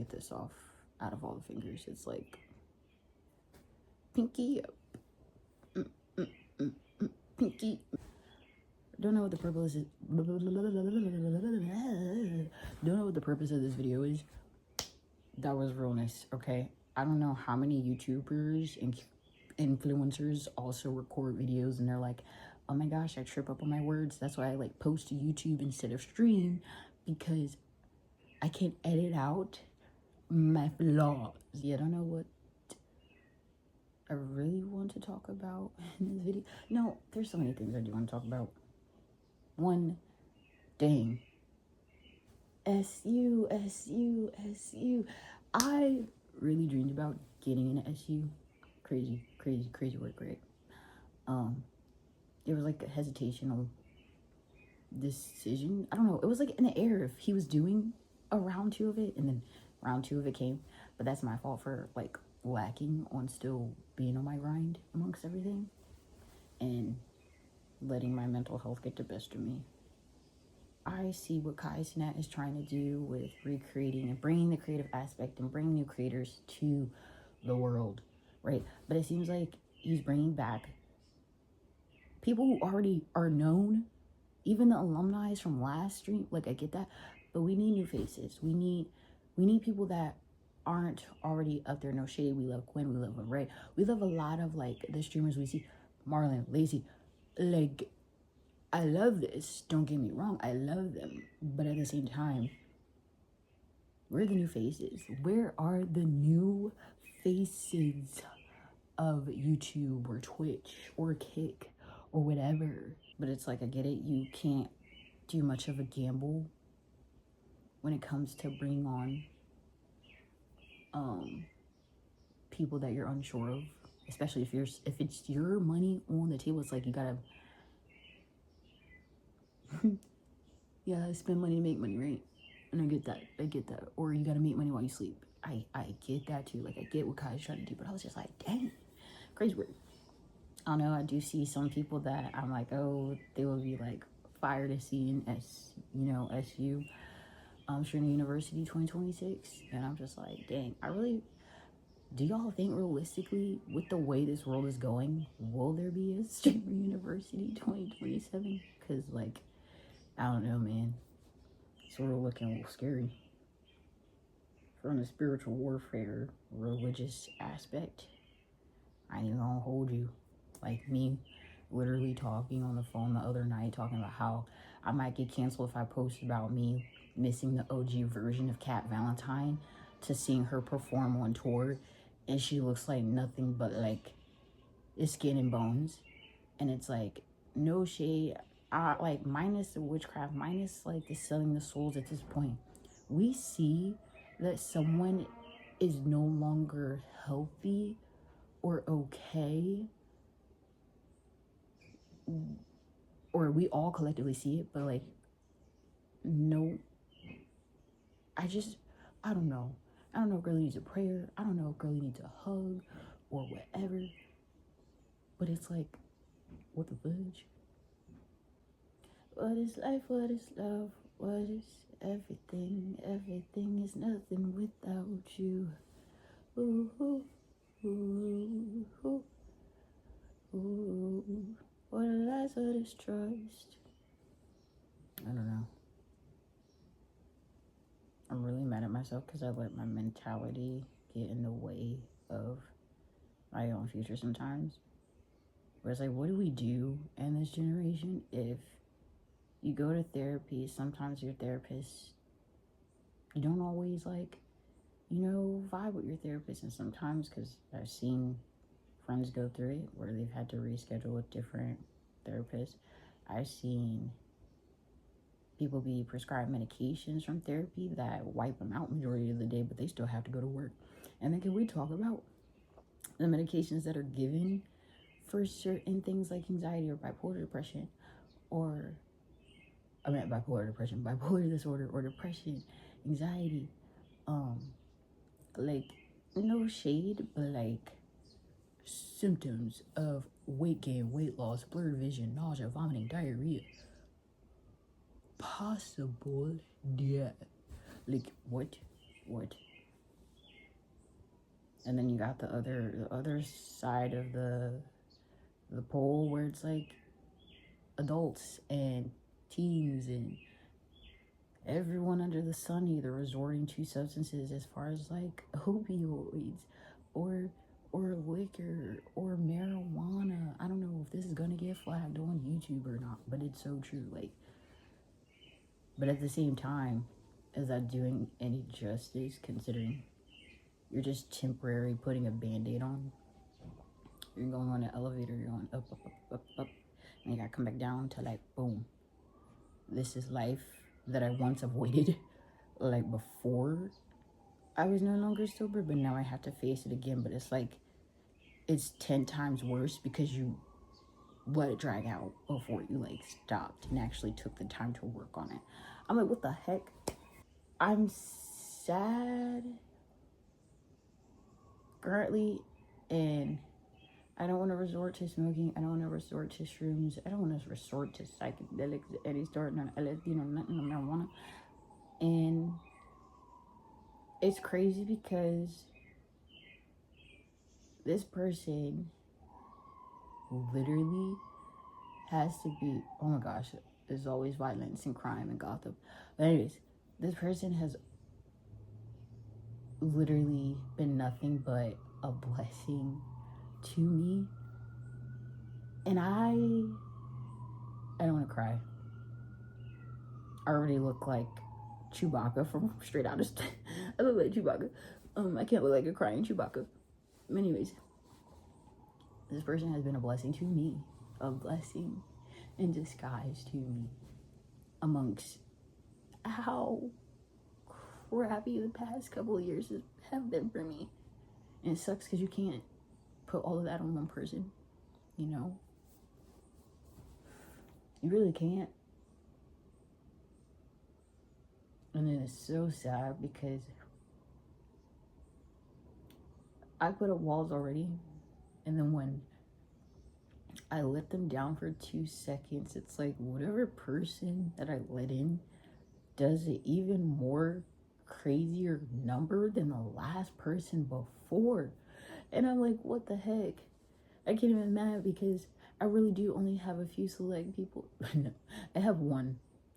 get this off out of all the fingers. It's like pinky up, pinky. Don't know what the purpose is. Don't know what the purpose of this video is. That was real nice. Okay, I don't know how many YouTubers and influencers also record videos and they're like, oh my gosh, I trip up on my words. That's why I like post to YouTube instead of stream, because I can't edit out my flaws. Yeah, I don't know what I really want to talk about in this video. No, there's so many things I do want to talk about. One, dang. SU. I really dreamed about getting an SU. Crazy work, right? There was like a hesitational decision. I don't know. It was like in the air if he was doing a round 2 of it, and then round 2 of it came. But that's my fault for like lacking on still being on my grind amongst everything and letting my mental health get the best of me. I see what Kai Cenat is trying to do with recreating and bringing the creative aspect and bringing new creators to the world, right? But it seems like he's bringing back people who already are known, even the alumni from last stream. Like, I get that, but we need new faces. We need people that aren't already up there. No shade. We love Quinn. We love him, right? We love a lot of like the streamers we see. Marlon, Lazy, like, I love this. Don't get me wrong. I love them. But at the same time, where are the new faces? Where are the new faces of YouTube or Twitch or Kick or whatever? But it's like, I get it. You can't do much of a gamble when it comes to bringing on people that you're unsure of, especially if it's your money on the table. It's like you gotta yeah, spend money to make money, right? And I get that. Or you gotta make money while you sleep. I get that too. Like, I get what Kai's trying to do, but I was just like, dang, crazy word. I don't know. I do see some people that I'm like, oh, they will be like fire to see in SU, Trinity University 2026, and I'm just like, dang, do y'all think realistically, with the way this world is going, will there be a Streamer University 2027? Because, like, I don't know, man. Sort of looking a little scary. From the spiritual warfare, religious aspect, I ain't gonna hold you. Like, me literally talking on the phone the other night, talking about how I might get canceled if I post about me missing the OG version of Cat Valentine to seeing her perform on tour, and she looks like nothing but like skin and bones. And it's like, no shade, like, minus the witchcraft, minus like the selling the souls at this point, we see that someone is no longer healthy or okay, or we all collectively see it, but like, no, I don't know. I don't know if girlie needs a prayer. I don't know if girlie needs a hug or whatever. But it's like, what the fudge? What is life? What is love? What is everything? Everything is nothing without you. Ooh, ooh, ooh, ooh, ooh. What are lies? What is trust? I don't know. I'm really mad at myself because I let my mentality get in the way of my own future sometimes. Where it's like, what do we do in this generation if you go to therapy? Sometimes your therapist, you don't always like, vibe with your therapist. And sometimes, because I've seen friends go through it where they've had to reschedule with different therapists. I've seen people be prescribed medications from therapy that wipe them out majority of the day, but they still have to go to work. And then can we talk about the medications that are given for certain things like anxiety or bipolar depression, or bipolar disorder or depression, anxiety, like, no shade, but like symptoms of weight gain, weight loss, blurred vision, nausea, vomiting, diarrhea, possible death. Like, what? And then you got the other side of the pole where it's like adults and teens and everyone under the sun either resorting to substances as far as like opioids or liquor or marijuana. I don't know if this is gonna get flagged on YouTube or not, but it's so true. Like, but at the same time, is that doing any justice considering you're just temporarily putting a band-aid on? You're going on an elevator, you're going up, up, up, up, up, and you gotta come back down to like boom. This is life that I once avoided, like before I was no longer sober, but now I have to face it again. But it's like it's 10 times worse because you let it drag out before you like stopped and actually took the time to work on it. I'm like, what the heck? I'm sad currently, and I don't want to resort to smoking. I don't want to resort to shrooms. I don't want to resort to psychedelics, any sort, none LSD, nothing, no marijuana. And it's crazy because this person literally has to be, oh my gosh, there's always violence and crime in Gotham. But anyways, this person has literally been nothing but a blessing to me. And I don't want to cry. I already look like Chewbacca from Straight Outta I look like Chewbacca. I can't look like a crying Chewbacca. Anyways, this person has been a blessing to me. A blessing in disguise to me. Amongst how crappy the past couple of years have been for me. And it sucks because you can't put all of that on one person, you know? You really can't. And then it's so sad because I put up walls already, and then when I let them down for 2 seconds, it's like whatever person that I let in does an even more crazier number than the last person before. And I'm like, what the heck? I can't even mad because I really do only have a few select people. No, I have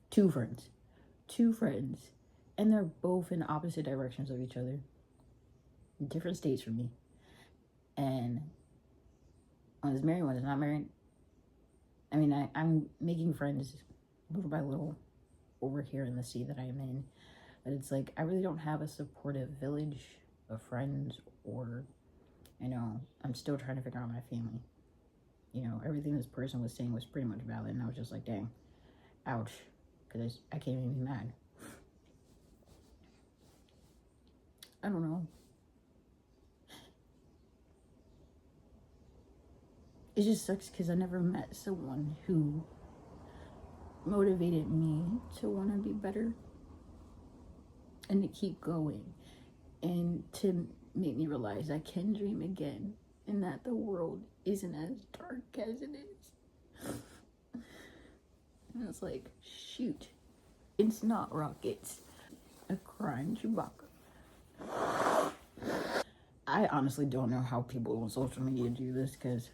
two friends, and they're both in opposite directions of each other, different states from me. And one is married, one is not married. I mean, I'm making friends little by little over here in the state that I am in, but it's like I really don't have a supportive village of friends, or I'm still trying to figure out my family. Everything this person was saying was pretty much valid, and I was just like, dang, ouch, because I can't even be mad. I don't know. It just sucks because I never met someone who motivated me to want to be better and to keep going and to make me realize I can dream again and that the world isn't as dark as it is. And it's like, shoot, it's not rockets. A crying Chewbacca. I honestly don't know how people on social media do this, because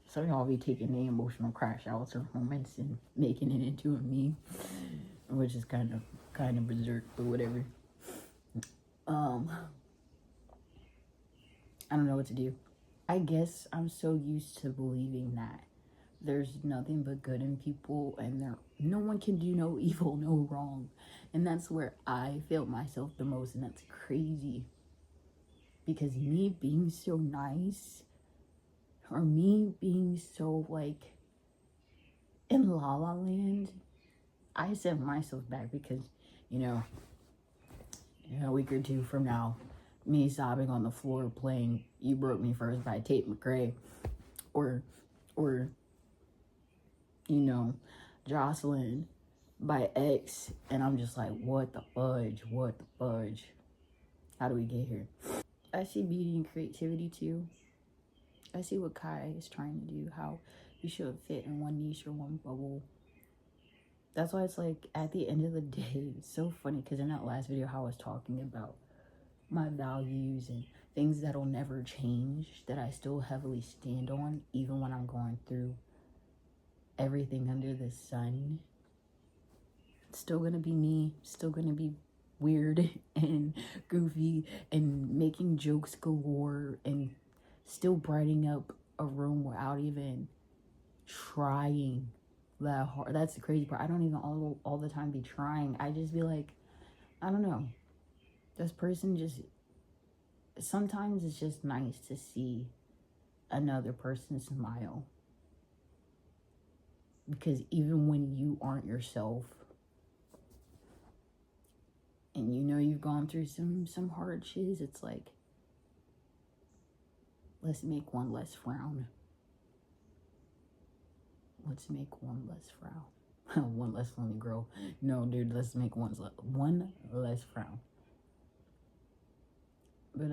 some of y'all be taking the emotional crash outs or moments and making it into a meme, which is kind of berserk, but whatever. I don't know what to do. I guess I'm so used to believing that there's nothing but good in people, and no one can do no evil, no wrong. And that's where I feel myself the most, and that's crazy. Because me being so nice, or me being so like in La La Land, I set myself back because, a week or two from now, me sobbing on the floor playing You Broke Me First by Tate McRae, or Jocelyn by X, and I'm just like, what the fudge, how do we get here? I see beauty and creativity too. I see what Kai is trying to do, how you should fit in one niche or one bubble. That's why it's like, at the end of the day, it's so funny, because in that last video, how I was talking about my values and things that'll never change, that I still heavily stand on, even when I'm going through everything under the sun. It's still gonna be me, still gonna be weird and goofy and making jokes galore and still brightening up a room without even trying that hard. That's the crazy part. I don't even all the time be trying. I just be like, I don't know. This person just, sometimes it's just nice to see another person smile. Because even when you aren't yourself, and you know you've gone through some hardships, it's like, let's make one less frown. Let's make one less frown. One less lonely girl. No, dude, let's make one less frown. But